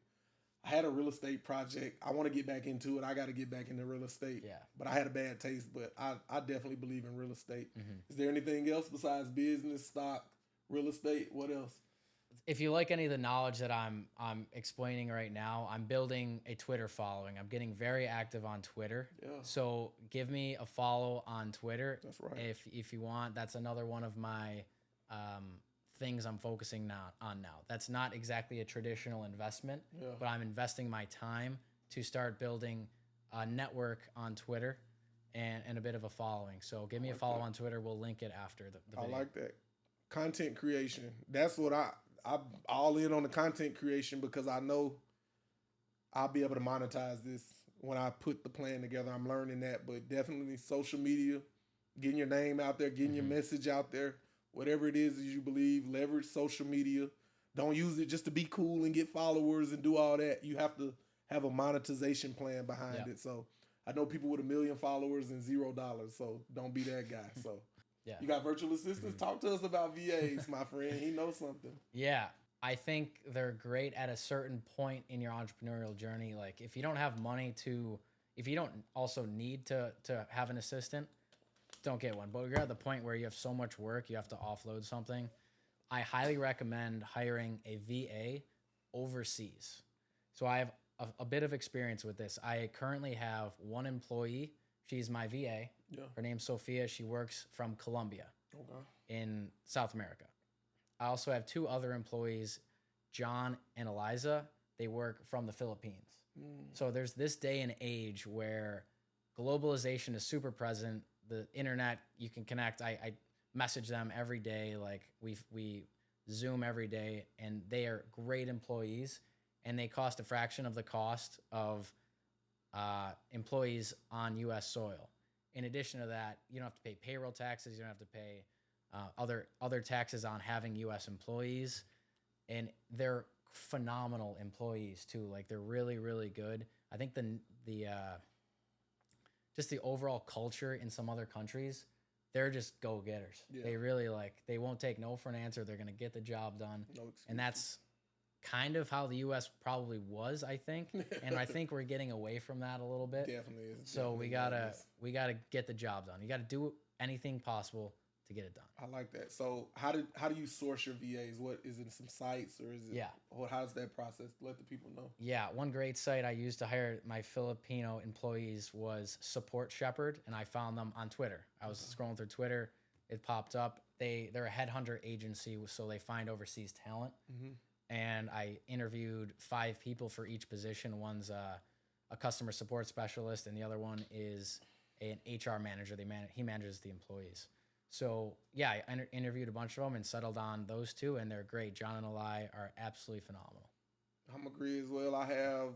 I had a real estate project. I want to get back into it. I got to get back into real estate. Yeah. But I had a bad taste, but I definitely believe in real estate. Mm-hmm. Is there anything else besides business, stock, real estate? What else? If you like any of the knowledge that I'm explaining right now, I'm building a Twitter following. I'm getting very active on Twitter. Yeah. So give me a follow on Twitter. That's right. If you want, that's another one of my things I'm focusing on now. That's not exactly a traditional investment, but I'm investing my time to start building a network on Twitter. and a bit of a following. So give me a follow on Twitter. We'll link it after the video. I like that. Content creation. That's what I'm all in on the content creation because I know I'll be able to monetize this when I put the plan together. I'm learning that, but definitely social media, getting your name out there, getting your message out there, whatever it is that you believe, leverage social media. Don't use it just to be cool and get followers and do all that. You have to have a monetization plan behind it. So I know people with 1 million followers and $0, so don't be that guy. So you got virtual assistants? Talk to us about VAs, my friend. He knows something. Yeah. I think they're great at a certain point in your entrepreneurial journey. Like if you don't have money if you don't also need to have an assistant, don't get one. But you're at the point where you have so much work, you have to offload something. I highly recommend hiring a VA overseas. So I have a bit of experience with this. I currently have one employee. She's my VA. Yeah. Her name's Sophia. She works from Colombia in South America. I also have 2 other employees, John and Eliza. They work from the Philippines. So there's this day and age where globalization is super present. The internet, you can connect. I message them every day. Like we Zoom every day, and they are great employees, and they cost a fraction of the cost of employees on U.S. soil. In addition to that, you don't have to pay payroll taxes. You don't have to pay other taxes on having U.S. employees, and they're phenomenal employees too. Like they're really, really good. I think just the overall culture in some other countries, they're just go-getters. Yeah. They really they won't take no for an answer. They're going to get the job done. No, and that's kind of how the U.S. probably was, I think. And I think we're getting away from that a little bit. Definitely is. So we gotta get the job done. You got to do anything possible to get it done. I like that. So how do you source your VAs? What is it? Some sites or is it? Yeah. Or how's that process? Let the people know. Yeah, one great site I used to hire my Filipino employees was Support Shepherd, and I found them on Twitter. I was scrolling through Twitter, it popped up. They're a headhunter agency, so they find overseas talent. And I interviewed 5 people for each position. One's a customer support specialist, and the other one is an HR manager. He manages the employees. So yeah, I interviewed a bunch of them and settled on those 2, and they're great. John and Eli are absolutely phenomenal. I'm agree as well. I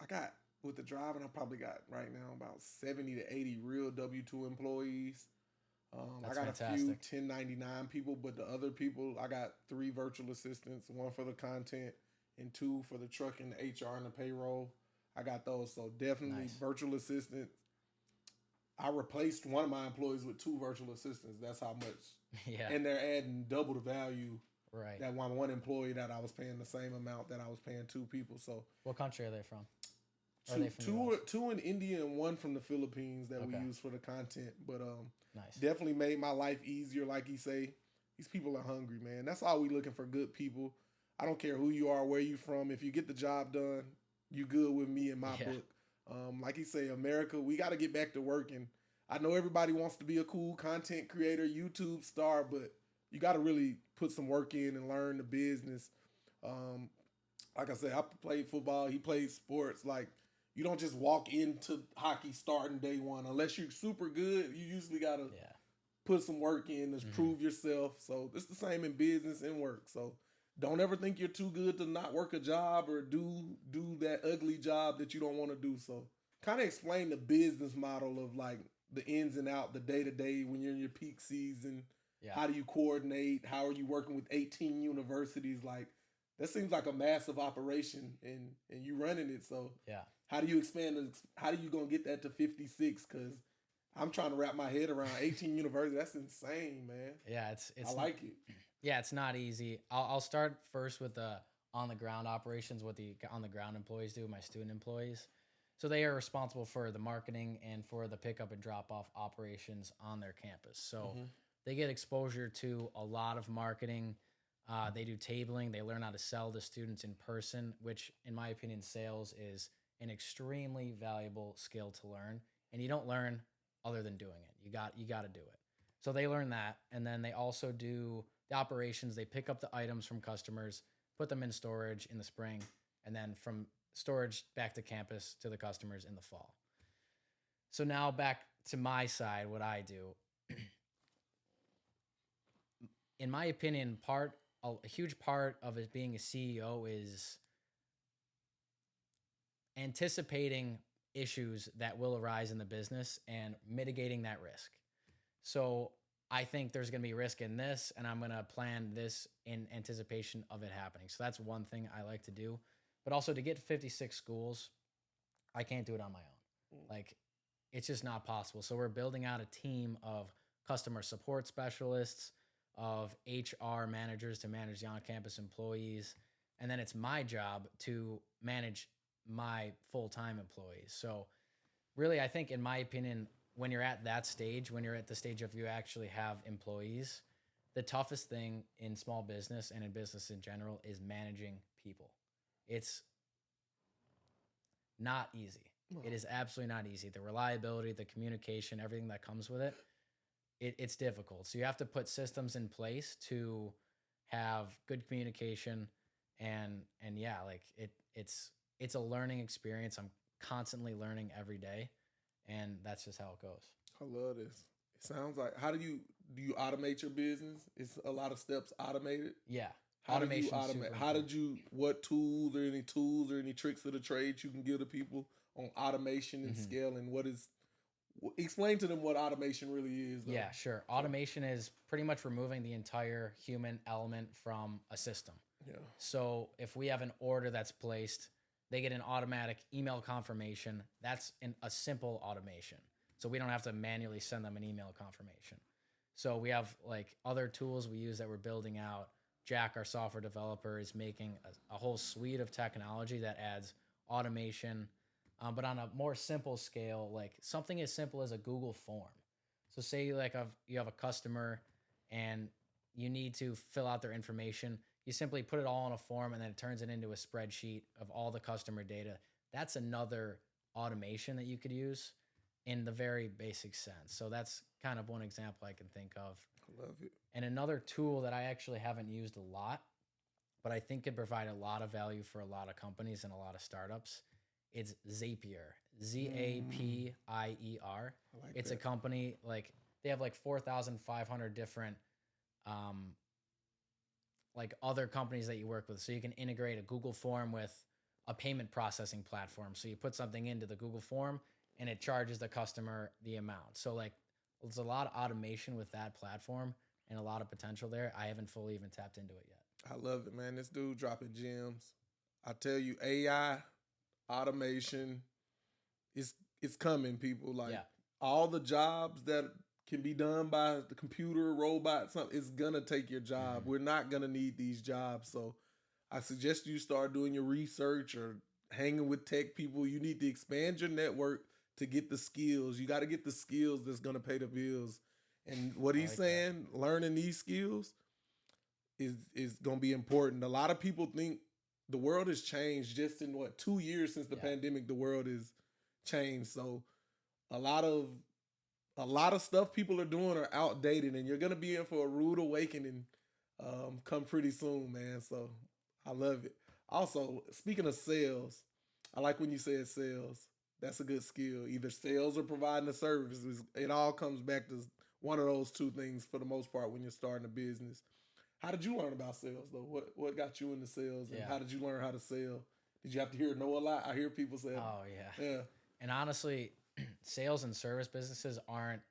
got with the driving, I probably got right now about 70 to 80 real W-2 employees. I got fantastic. A few 1099 people, but the other people, I got 3 virtual assistants, 1 for the content and 2 for the truck and the HR and the payroll. I got those. So definitely virtual assistants. I replaced one of my employees with 2 virtual assistants. That's how much. Yeah. And they're adding double the value. Right. That one employee that I was paying the same amount that I was paying 2 people. So. What country are they from? Two in India and 1 from the Philippines that we use for the content. But definitely made my life easier. Like you say, these people are hungry, man. That's all we looking for, good people. I don't care who you are, where you from. If you get the job done, you good with me in my book. Like you say, America, we got to get back to working. I know everybody wants to be a cool content creator, YouTube star, but you got to really put some work in and learn the business. Like I said, I played football. He played sports. Like, you don't just walk into hockey starting day one. Unless you're super good, you usually got to put some work in to prove yourself. So it's the same in business and work. So don't ever think you're too good to not work a job or do that ugly job that you don't want to do. So kind of explain the business model of like the ins and out, the day-to-day when you're in your peak season. Yeah. How do you coordinate? How are you working with 18 universities? Like, that seems like a massive operation and you running it. So how do you expand? How do you going to get that to 56? Because I'm trying to wrap my head around 18 universities. That's insane, man. Yeah, it's I like it. Yeah, it's not easy. I'll start first with the on-the-ground operations, what the on-the-ground employees do, my student employees. So they are responsible for the marketing and for the pickup and drop-off operations on their campus. So they get exposure to a lot of marketing. They do tabling. They learn how to sell to students in person, which, in my opinion, sales is an extremely valuable skill to learn. And you don't learn other than doing it. You got to do it. So they learn that, and then they also do the operations. They pick up the items from customers, put them in storage in the spring, and then from storage back to campus to the customers in the fall. So now back to my side, what I do. In my opinion, a huge part of it being a CEO is anticipating issues that will arise in the business and mitigating that risk. So I think there's going to be risk in this, and I'm going to plan this in anticipation of it happening. So that's one thing I like to do. But also to get 56 schools, I can't do it on my own. Like, it's just not possible. So we're building out a team of customer support specialists, of HR managers to manage the on-campus employees. And then it's my job to manage my full-time employees. So really, I think, in my opinion, when you're at that stage, when you're at the stage of you actually have employees, the toughest thing in small business and in business in general is managing people. It's not easy. It is absolutely not easy. The reliability, the communication, everything that comes with it, it's difficult. So you have to put systems in place to have good communication, and yeah, like it's a learning experience. I'm constantly learning every day, and that's just how it goes. I love this. It sounds like, how do you automate your business? It's a lot of steps automated. Yeah. How Automation do you is super automate? How important. did you, what tools or any tricks of the trade you can give to people on automation and scaling? Explain to them what automation really is, though. Yeah, sure. Automation is pretty much removing the entire human element from a system. Yeah. So if we have an order that's placed, they get an automatic email confirmation. That's a simple automation. So we don't have to manually send them an email confirmation. So we have like other tools we use that we're building out. Jack, our software developer, is making a whole suite of technology that adds automation, but on a more simple scale, like something as simple as a Google form. So say like you have a customer and you need to fill out their information. You simply put it all on a form and then it turns it into a spreadsheet of all the customer data. That's another automation that you could use in the very basic sense. So that's kind of one example I can think of. I love it. And another tool that I actually haven't used a lot, but I think could provide a lot of value for a lot of companies and a lot of startups, it's Zapier. Zapier. It's a company, like they have like 4,500 different like other companies that you work with. So you can integrate a Google form with a payment processing platform. So you put something into the Google form and it charges the customer the amount. So like there's a lot of automation with that platform and a lot of potential there. I haven't fully even tapped into it yet. I love it, man. This dude dropping gems. I tell you, AI, automation, it's coming, people. Like all the jobs that can be done by the computer, robot, something, it's gonna take your job. We're not gonna need these jobs. So I suggest you start doing your research or hanging with tech people. You need to expand your network to get the skills. You got to get the skills that's gonna pay the bills. And what he's saying, learning these skills is gonna be important. A lot of people think the world has changed just in 2 years since the pandemic. The world has changed. So a lot of stuff people are doing are outdated, and you're gonna be in for a rude awakening come pretty soon, man. So I love it. Also, speaking of sales, I like when you said sales. That's a good skill. Either sales or providing a service. It all comes back to one of those two things for the most part when you're starting a business. How did you learn about sales, though? What got you into sales, and how did you learn how to sell? Did you have to hear no a lot? I hear people say, "Oh yeah, yeah." And honestly, sales and service businesses aren't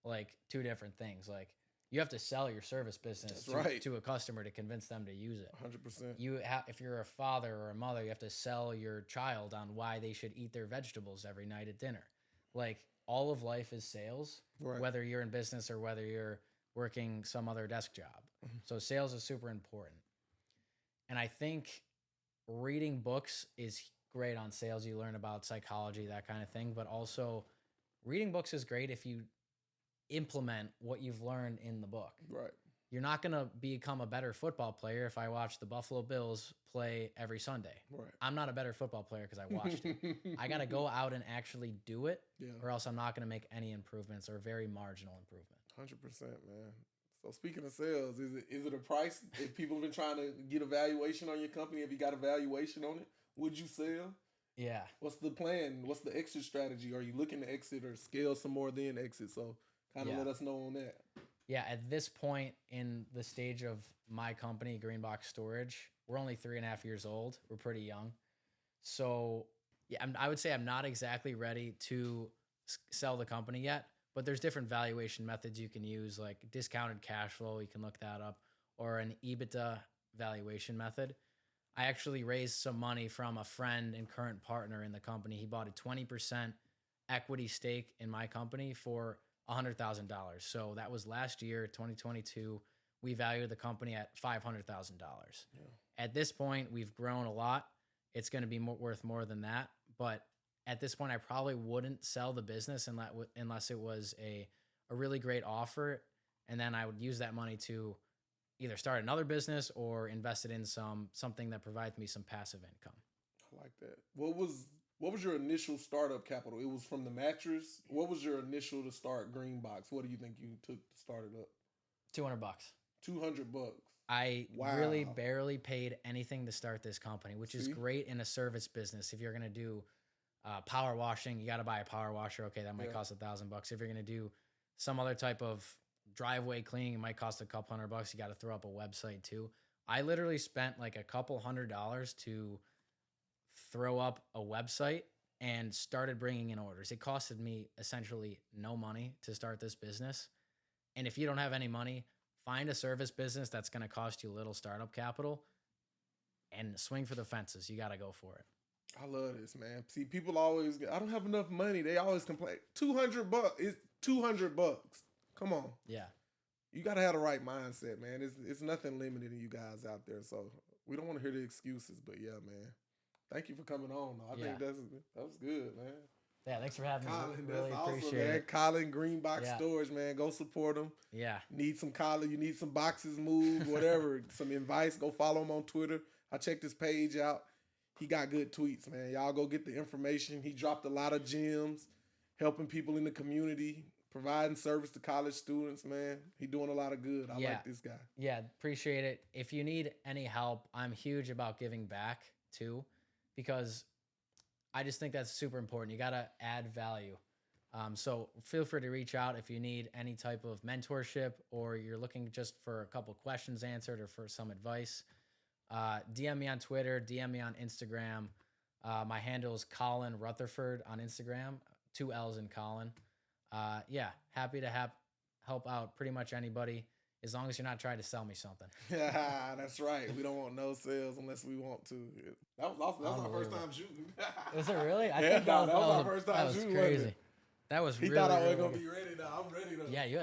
like two different things. Like you have to sell your service business to a customer to convince them to use it. 100%. If you're a father or a mother, you have to sell your child on why they should eat their vegetables every night at dinner. Like all of life is sales, whether you're in business or whether you're working some other desk job. So sales is super important. And I think reading books is great on sales. You learn about psychology, that kind of thing. But also reading books is great if you implement what you've learned in the book. Right. You're not going to become a better football player if I watch the Buffalo Bills play every Sunday. Right. I'm not a better football player because I watched it. I got to go out and actually do it, or else I'm not going to make any improvements or very marginal improvement. 100%, man. So speaking of sales, is it a price? If people have been trying to get a valuation on your company, if you got a valuation on it, would you sell? Yeah. What's the plan? What's the exit strategy? Are you looking to exit or scale some more then exit? So kind of Yeah. let us know on that. Yeah, at this point in the stage of my company, Greenbox Storage, we're only 3.5 years old. We're pretty young. So, yeah, I would say I'm not exactly ready to sell the company yet, but there's different valuation methods you can use, like discounted cash flow. You can look that up, or an EBITDA valuation method. I actually raised some money from a friend and current partner in the company. He bought a 20% equity stake in my company for $100,000. So that was last year, 2022. We valued the company at $500,000. Yeah. At this point, we've grown a lot. It's going to be worth more than that. But at this point, I probably wouldn't sell the business unless it was a really great offer. And then I would use that money to either start another business or invest it in something that provides me some passive income. I like that. What was your initial startup capital? It was from the mattress. What was your initial to start Greenbox? What do you think you took to start it up? $200. $200. I really barely paid anything to start this company, which is great in a service business. If you're gonna do power washing, you got to buy a power washer. Okay, that might cost $1,000. If you're gonna do some other type of driveway cleaning, it might cost a couple $100. You got to throw up a website too. I literally spent like a couple $100 to throw up a website and started bringing in orders. It costed me essentially no money to start this business. And if you don't have any money, find a service business that's going to cost you little startup capital and swing for the fences. You got to go for it. I love this, man. See, people always, I don't have enough money. They always complain. $200. It's $200. Come on. Yeah. You got to have the right mindset, man. It's nothing limiting you guys out there. So we don't want to hear the excuses, but yeah, man. Thank you for coming on. I think that was good, man. Yeah, thanks for having Colin, me. Really that's awesome, appreciate man. it. Colin, Greenbox Storage, man. Go support them. Yeah. Need some Colin. You need some boxes moved, whatever. Some advice. Go follow him on Twitter. I checked his page out. He got good tweets, man. Y'all go get the information. He dropped a lot of gems, helping people in the community, providing service to college students, man. He doing a lot of good. I like this guy. Yeah, appreciate it. If you need any help, I'm huge about giving back too, because I just think that's super important. You got to add value. So feel free to reach out if you need any type of mentorship or you're looking just for a couple questions answered or for some advice. DM me on Twitter, DM me on Instagram. My handle is Colin Rutherford on Instagram, 2 L's in Colin. Happy to help out pretty much anybody as long as you're not trying to sell me something. Yeah, that's right. We don't want no sales unless we want to. That was awesome. That was our first time shooting. Was it really? I think that was our first time shooting. That was crazy. That was he really, thought I really wasn't going to be ready. Now I'm ready though. Yeah, you had